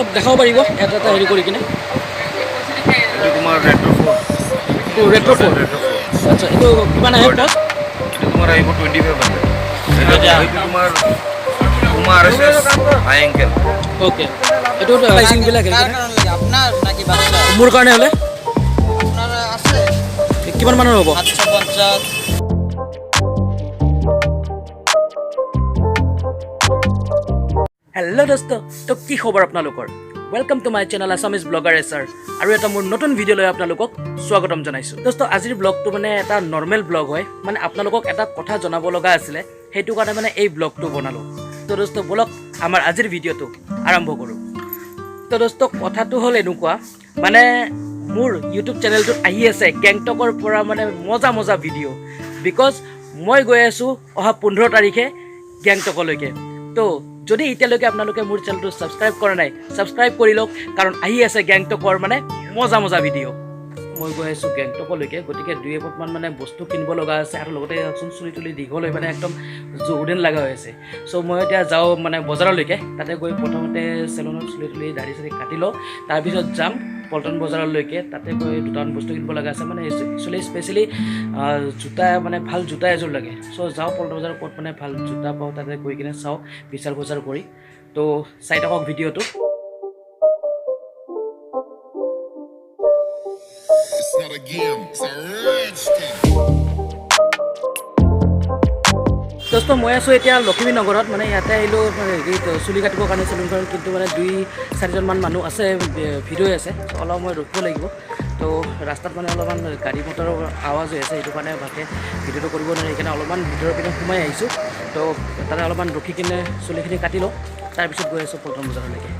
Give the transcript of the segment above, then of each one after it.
অলপ দেখাব পাৰিব এটা এটা হেৰি কৰি কিনে এইটো তোমাৰ ৰেট্ৰ' 4 ৰেট্ৰ' 4 আচ্ছা এইটো কিমান আহে কষ্ট এইটো তোমাৰ আহিব 2500 এইটো তোমাৰ পুমা RSS হাই এংকেল ওকে এইটো প্ৰাইচিংবিলাক কাৰ কাৰণ লাগে আপোনাৰ নাকি বাচ্চা মোৰ কাৰণে হ'লে আপোনাৰ আছে কিমান মানৰ হ'ব 750 হেল্ল' দোস্ত তো কি খবৰ আপোনালোকৰ welcome to my channel Assamese blogger Acer আৰু এটা মোৰ নতুন ভিডিঅ' লৈ আপোনালোকক স্বাগতম জনাইছোঁ দোস্ত আজিৰ ব্লগটো মানে এটা নৰ্মেল ব্লগ হয় মানে আপোনালোকক এটা কথা জনাব লগা আছিলে সেইটো কাৰণে মানে এই ব্লগটো বনালোঁ তো দোস্ত বলক আমাৰ আজিৰ ভিডিঅ'টো আৰম্ভ কৰোঁ তো দোস্ত কথাটো হ'ল এনেকুৱা মানে মোৰ ইউটিউব চেনেলটোত আহি আছে গেংটকৰ পৰা মানে মজা মজা ভিডিঅ' বিকজ মই গৈ আছোঁ অহা 15 তাৰিখে গেংটকলৈকে তো যদি এতিয়ালৈকে আপোনালোকে মোৰ চেনেলটো ছাবস্ক্ৰাইব কৰা নাই ছাবস্ক্ৰাইব কৰি লওক কাৰণ আহি আছে গেংটকৰ মানে মজা মজা ভিডিঅ' মই গৈ আছোঁ গেংটকলৈকে গতিকে 2 এপতমান মানে বস্তু কিনিব লগা আছে আৰু লগতে চুলি তুলি দীঘল হৈ মানে একদম জোৰদেন লগা হৈ আছে চ' মই এতিয়া যাওঁ মানে বজাৰলৈকে তাতে গৈ প্ৰথমতে চেলুনত চুলি তুলি দাঢ়ি চাঢ়ি কাটি লওঁ তাৰপিছত যাম পল্টন বজাৰলৈকে তাতে গৈ দুটামান বস্তু কিনিব লগা আছে মানে একচুৱেলি স্পেচিয়েলি জোতা মানে ভাল জোতা এযোৰ লাগে চ' যাওঁ পল্টন বজাৰৰ ক'ত মানে ভাল জোতা পাওঁ তাতে গৈ কিনে চাওঁ বিচাৰ খোচাৰ কৰি তো চাই থাকক ভিডিঅ'টো Not a game, it's a rich thing. দোস্ত মই আছোঁ এতিয়া লখিমী নগৰত মানে ইয়াতে আহিলোঁ হেৰি চুলি কাটিবৰ কাৰণে চেলুনখন কিন্তু মানে 2-4জন মানুহ আছে ভিৰ হৈ আছে অলপ মই ৰখিব লাগিব তো ৰাস্তাত মানে অলপমান গাড়ী মটৰৰ আৱাজ হৈ আছে সেইটো কাৰণে ভালকৈ ভিডিঅ'টো কৰিব নোৱাৰি সেইকাৰণে অলপমান ভিতৰৰ পিনে সোমাই আহিছোঁ তো তাতে অলপমান ৰখি কিনে চুলিখিনি কাটি লওঁ তাৰপিছত গৈ আছোঁ পল্টন বজাৰলৈকে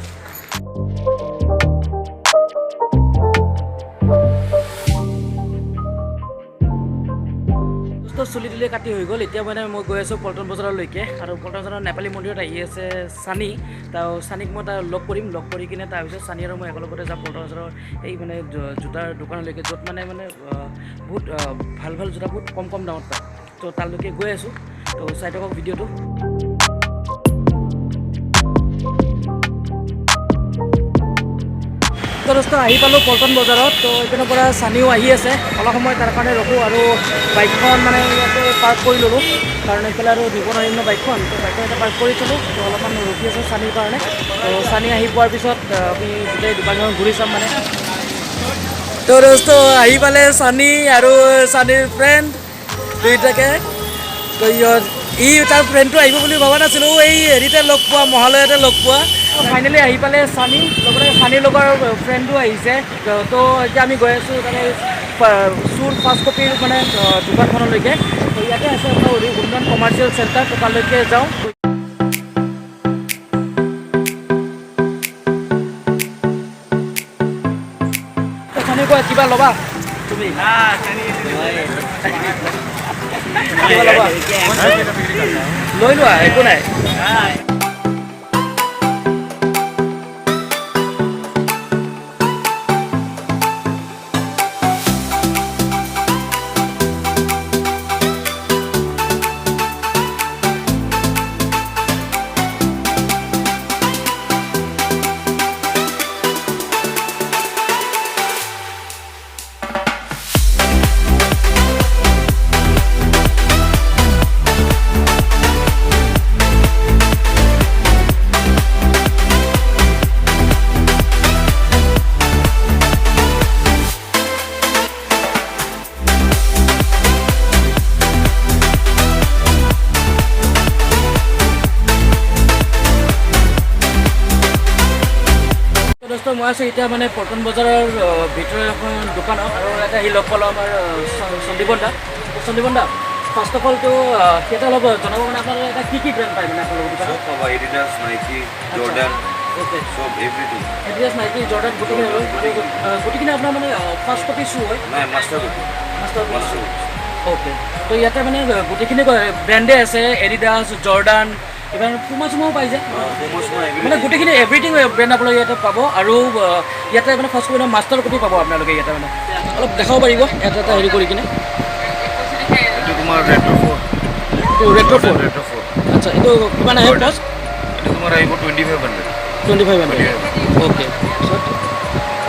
চুলি তুলি কাটি হৈ গ'ল এতিয়া মানে মই গৈ আছোঁ পল্টন বজাৰলৈকে আৰু পল্টন বজাৰৰ নেপালী মন্দিৰত আহি আছে চানি চানিক মই তাৰ লগ কৰি কিনে তাৰপিছত চানি আৰু মই একেলগতে যাম পল্টন বজাৰৰ এই মানে জোতাৰ দোকানলৈকে য'ত মানে বহুত ভাল ভাল জোতা বহুত কম দামত পায় তো তালৈকে গৈ আছোঁ তো চাই থাকক ভিডিঅ'টো দোস্ত আহি পালোঁ পল্টন বজাৰত তো এইপিনৰ পৰা চানিও আহি আছে অলপ সময় তাৰ কাৰণে ৰখোঁ আৰু বাইকখন মানে ইয়াতে পাৰ্ক কৰি ল'লোঁ কাৰণ এইফালে আৰু দিব নোৱাৰিম ন বাইকখন তো বাইকখন ইয়াতে পাৰ্ক কৰি থ'লোঁ তো অলপমান ৰখি আছোঁ চানিৰ কাৰণে তো চানি আহি পোৱাৰ পিছত আমি গোটেই দোকানখন ঘূৰি চাম মানে তো দোস্ত আহি পালে চানি আৰু চানিৰ ফ্ৰেণ্ড দুইটাকে তো তাৰ ফ্ৰেণ্ডটো আহিব বুলি ভবা নাছিলোঁ এই হেৰিতে লগ পোৱা মহালয়তে লগ পোৱা ফাইনেলি আহি পালে চানি লগতে চানিৰ লগৰ ফ্ৰেণ্ডো আহিছে তো এতিয়া আমি গৈ আছোঁ তাতে চুৰ ফাৰ্ষ্ট কপিৰ মানে দোকানখনলৈকে তো ইয়াতে আছে আপোনাৰ উন্নয়ন কমাৰ্চিয়েল চেণ্টাৰ তো তালৈকে যাওঁ চানি কোৱা কিবা ল'বা তুমি লৈ লোৱা একো নাই মই আছোঁ এতিয়া মানে পল্টন বজাৰৰ ভিতৰৰ এখন দোকানত আৰু ইয়াতে আহি লগ পালোঁ আমাৰ সন্দীপন দা ফাৰ্ষ্ট অফ অলটো সিহঁতে অলপ জনাব মানে আপোনাৰ এটা কি ব্ৰেণ্ড পায় মানে আপোনালোকৰ দোকানত এডিডাছ নাইকি জৰ্ডান অ'কে সব এভৰিথিং এডিডাছ নাইকি জৰ্ডান গোটেইখিনি আপোনাৰ মানে ফাৰ্ষ্ট কপি শ্বু হয় নাই মাষ্টাৰ অ'কে তো ইয়াতে মানে গোটেইখিনি ব্ৰেণ্ডে আছে এডিডাছ জৰ্ডান ইমান পুমা চুমাও পাই যায় মানে গোটেইখিনি এভৰিথিং ব্ৰেণ্ড আপোনালোকে ইয়াতে পাব আৰু ইয়াতে মানে ফাৰ্ষ্ট কপি মাষ্টাৰ কপি পাব আপোনালোকে ইয়াতে মানে অলপ দেখাব পাৰিব এটা এটা হেৰি কৰি কিনে এইটো তোমাৰ ৰেট্ৰ' 4 ৰেট্ৰ' 4 আচ্ছা এইটো কিমান আহে কষ্ট এইটো তোমাৰ আহিব 2500 2500 ওকে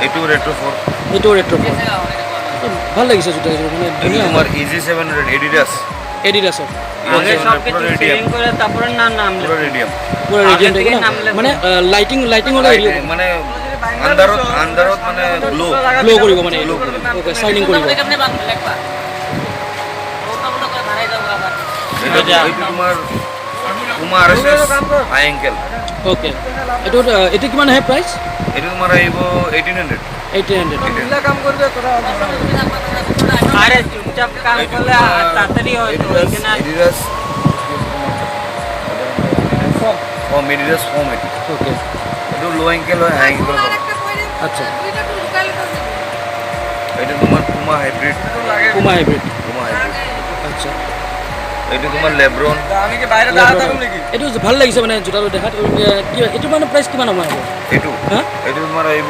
এইটো ৰেট্ৰ' 4 এইটো ৰেট্ৰ' 4 ভাল লাগিছে জোতা মানে এইটো ধুনীয়া তোমাৰ ইজি 700 এডিডাছ এডিডাছৰ আগে সব কিছু সেটিং কৰে তাৰপৰে নাম পুৰো ৰেডিয়াম পুৰো ৰেডিয়াম থাকে না মানে লাইটিং হলে এৰিব মানে আন্দাৰত মানে গ্লো কৰিব মানে ওকে শাইনিং কৰিব এইটো তোমাৰ পুমা RSS হাই এংকেল ওকে এইটো কিমান আহে প্ৰাইচ এইটো তোমাৰ আহিব 1800 1800 কাম করবে তোরা আরে চুপচাপ কাম করলে তাড়াতাড়ি হয় তো এখানে এডিডাস এডিডাস ফর্ম ওকে এইটো লো এংকেল হয় হাই এংকেল আচ্ছা এইটো তোমাৰ পুমা হাইব্ৰিড আচ্ছা এইটো তোমাৰ লেব্ৰন আমি কি বাইরে দাঁড়া থাকুম নাকি এইটো ভাল লাগিছে মানে জোতাটো দেখাত এইটো মানে প্ৰাইচ কিমান হ'ব এইটো হা এইটো তোমাৰ আহিব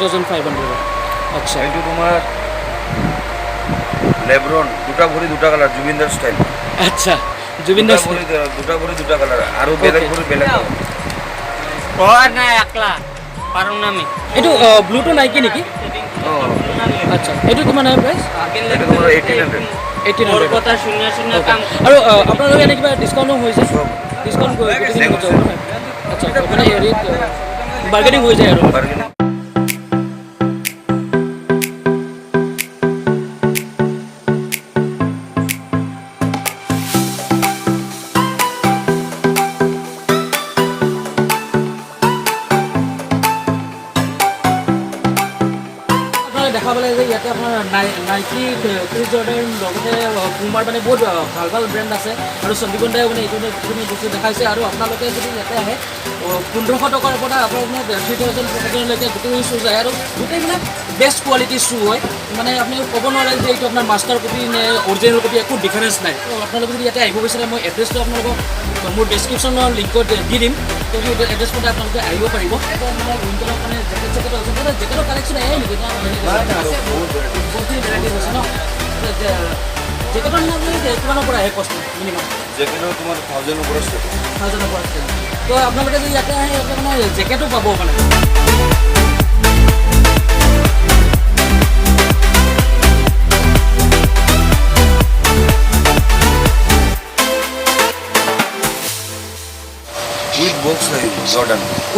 3500 আচ্ছা এইটো তোমাৰ লেব্ৰন দুটা ভৰি দুটা কালাৰ জুবিনদাৰ ষ্টাইল আচ্ছা জুবিনদাৰ দুটা ভৰি দুটা কালাৰ আৰু বেলেগ ভৰি বেলেগ পড়া না একলা পারুম না আমি এইটো ব্লুটো নাইকি নেকি আচ্ছা এইটো কিমান হয় প্ৰাইচ এইটো তোমাৰ 1800 ওৰ কথা শুনে শুনে কাম আৰু আপোনালোকে এনে কিবা ডিছকাউণ্টো হৈছে ডিছকাউণ্ট আচ্ছা মানে হেৰি বাৰ্গেনিং হৈ যায় আৰু বাৰ্গেনিং দেখা পালে যে ইয়াতে আপোনাৰ নাইকি ক্ৰিছ জৰ্ডান লগতে পুমাৰ মানে বহুত ভাল ভাল ব্ৰেণ্ড আছে আৰু সন্দীপন দাই মানে এইটো বস্তু দেখাইছে আৰু আপোনালোকে যদি ইয়াতে আহে 1500 টকাৰ পৰা আপোনাৰ 3000 লৈকে গোটেই শ্বুজ আহে আৰু গোটেই মানে বেষ্ট কোৱালিটিৰ শ্বু হয় মানে আপুনি ক'ব নোৱাৰে যে এইটো আপোনাৰ মাষ্টাৰ কপি নে অৰিজিনেল কপি একো ডিফাৰেঞ্চ নাই তো আপোনালোকে যদি ইয়াতে আহিব বিচাৰে মই এড্ৰেছটো আপোনালোকক মোৰ ডেছক্ৰিপশ্যনৰ লিংকত দি দিম তো সেই এড্ৰেছ মতে আপোনালোকে আহিব পাৰিব মানে উইণ্টাৰৰ মানে জেকেট আছে জেকেটৰ কালেকশ্যন আহে নেকি বহুতখিনি ভেৰাইটিজ আছে ন জেকেটৰ মানে আপুনি কিমানৰ পৰা আহে কষ্ট মিনিমাম জেকেটৰ তোমাৰ 1000 ৰ পৰা ষ্টাৰ্ট 1000 ৰ পৰা তো আপোনালোকে যদি ইয়াতে আহে ইয়াতে মানে জেকেটো পাব মানে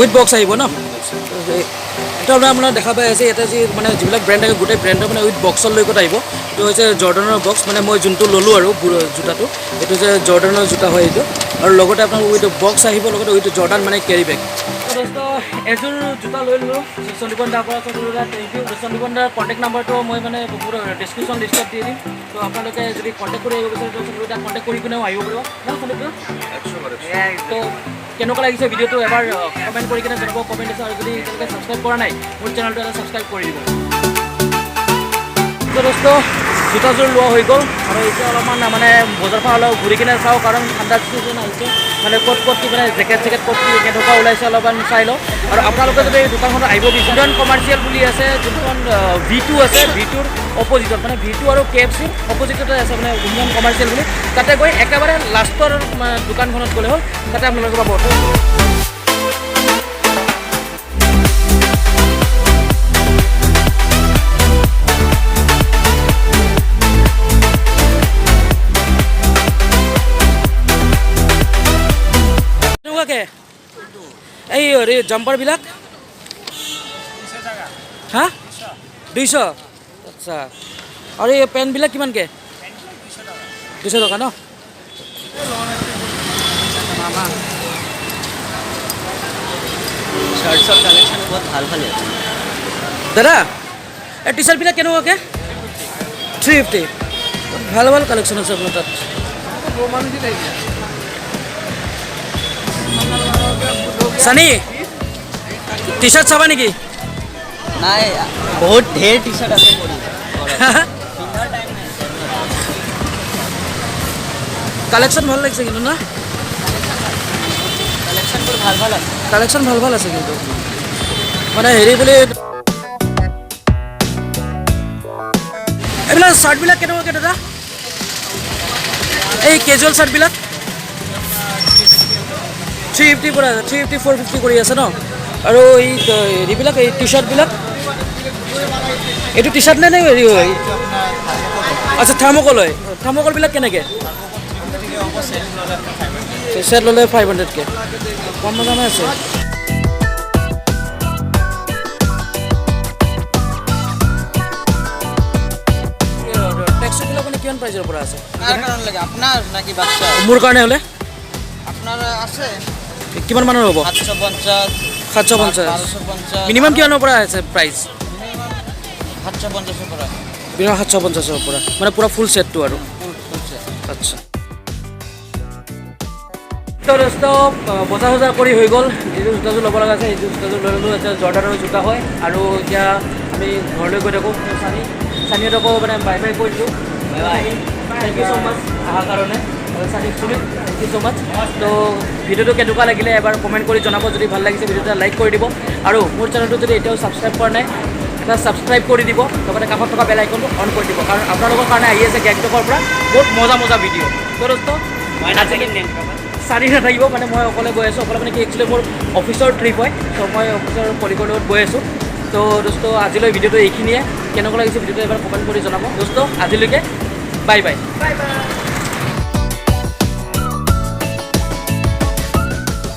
উইথ বক্স আহিব ন এটা আপোনাৰ দেখা পাই আছে ইয়াতে যি মানে যিবিলাক ব্ৰেণ্ড থাকে গোটেই ব্ৰেণ্ডৰ মানে উইথ বক্সৰ লৈকত আহিব এইটো হৈছে জৰ্ডানৰ বক্স মানে মই যোনটো ল'লোঁ আৰু জোতাটো এইটো হৈছে জৰ্ডানৰ জোতা হয় এইটো আৰু লগতে আপোনাৰ উইথ বক্স আহিব লগতে উইথ জৰ্ডান মানে কেৰি বেগ এযোৰ জোতা লৈ ল'লোঁ সন্দীপন দাৰ পৰা থেংক ইউ সন্দীপন দাৰ কণ্টেক্ট নাম্বাৰটো মই মানে ডেছক্ৰিপশ্যন লিষ্টত দি দিম তো আপোনালোকে যদি কণ্টেক্ট কৰি আহিব বিচাৰে তো সন্দীপন দাক কণ্টেক্ট কৰি কিনেও আহিব পাৰিব ন সন্দীপন তো কেনেকুৱা লাগিছে ভিডিঅ'টো এবাৰ কমেণ্ট কৰি কিনে জনাব কমেণ্ট আছে আৰু যদি এতিয়ালৈকে ছাবস্ক্ৰাইব কৰা নাই মোৰ চেনেলটো এটা ছাবস্ক্ৰাইব কৰি দিব তো দোস্ত জোতাযোৰ লোৱা হৈ গ'ল আৰু এতিয়া অলপমান মানে বজাৰখন অলপ ঘূৰি কিনে চাওঁ কাৰণ ঠাণ্ডা ছিজন আহিছে মানে ক'ত কি মানে জেকেট ক'ত কি কেনেকুৱা ওলাইছে অলপমান চাই লওঁ আৰু আপোনালোকে যদি এই দোকানখনত আহিব বিচাৰে কমাৰ্চিয়েল বুলি আছে যোনখন V2 আছে V2ৰ অপজিটত মানে V2 আৰু KFCৰ অপজিটতে আছে মানে ইণ্ডিয়ান কমাৰ্চিয়েল বুলি তাতে গৈ একেবাৰে লাষ্টৰ দোকানখনত গ'লে হ'ল তাতে আপোনালোকে পাব এই হেৰি জাম্পাৰবিলাক হা 200 আচ্ছা আৰু এই পেণ্টবিলাক কিমানকৈ 200 টকা ন শাৰ্টসৰ কালেকশন বহুত ভাল ভাল আছে দাদা এই টি চাৰ্টবিলাক কেনেকুৱাকৈ 350 ভাল ভাল কালেকশ্যন আছে আপোনাৰ তাত সানি টি চাৰ্ট চাবা নেকি নাই বহুত ঢেৰ টি চাৰ্ট আছে কালেকশ্যন ভাল লাগিছে কিন্তু না কালেকশনবোৰ ভাল ভাল আছে কালেকশ্যন ভাল ভাল আছে কিন্তু মানে হেৰি বুলি এইবিলাক চাৰ্টবিলাক কেনেকুৱাকৈ দাদা এই কেজুৱেল চাৰ্টবিলাক 350 পৰা 350 450 কৰি আছে ন আৰু এই হেৰিবিলাক এই টি চাৰ্টবিলাক এইটো টি চাৰ্ট নে হেৰি হয় আচ্ছা থাৰ্মকল হয় থাৰ্মকলবিলাক কেনেকৈ চেট ল'লে 500কে কম দামে আছে টেক্সটবিলাক মানে কিমান প্ৰাইজৰ পৰা আছে আপনাৰ নাকি বাচ্চা মোৰ কাৰণে হ'লে আপনাৰ আছে কিমান মানৰ হ'ব 750 750 1250 মিনিমাম কিমানৰ পৰা আছে প্ৰাইচ 750 পৰা মিনিমাম 750ৰ পৰা মানে পুৰা ফুল ছেটটো আৰু আচ্ছা তো দোস্ত বজাৰ চজাৰ কৰি হৈ গ'ল যিটো জোতাযোৰ ল'ব লগা আছে সেইটো জোতাযোৰ লৈ ল'লোঁ এতিয়া জৰ্ডানৰ জোতা হয় আৰু এতিয়া আমি ঘৰলৈ গৈ থাকোঁ চানিহঁতকো মানে বাই বাই কৈ দিছোঁ থেংক ইউ ছ' মাছ অহাৰ কাৰণে চানি সুনীল থেংক ইউ ছ' মাছ তো ভিডিঅ'টো কেনেকুৱা লাগিলে এবাৰ কমেণ্ট কৰি জনাব যদি ভাল লাগিছে ভিডিঅ'টো লাইক কৰি দিব আৰু মোৰ চেনেলটো যদি এতিয়াও ছাবস্ক্ৰাইব কৰা নাই এটা ছাবস্ক্ৰাইব কৰি দিব লগতে কাষত থকা বেল আইকনটো অন কৰি দিব কাৰণ আপোনালোকৰ কাৰণে আহি আছে গেংটকৰ পৰা বহুত মজা ভিডিঅ' তো দোস্ত চাৰি নাথাকিব মানে মই অকলে গৈ আছোঁ অকলে মানে কি একচুৱেলি মোৰ অফিচৰ ট্ৰিপ হয় ত' মই অফিচৰ কলিগৰ লগত গৈ আছোঁ তো দোস্ত আজিলৈ ভিডিঅ'টো এইখিনিয়ে কেনেকুৱা লাগিছে ভিডিঅ'টো এবাৰ কমেণ্ট কৰি জনাব দোস্ত আজিলৈকে বাই বাই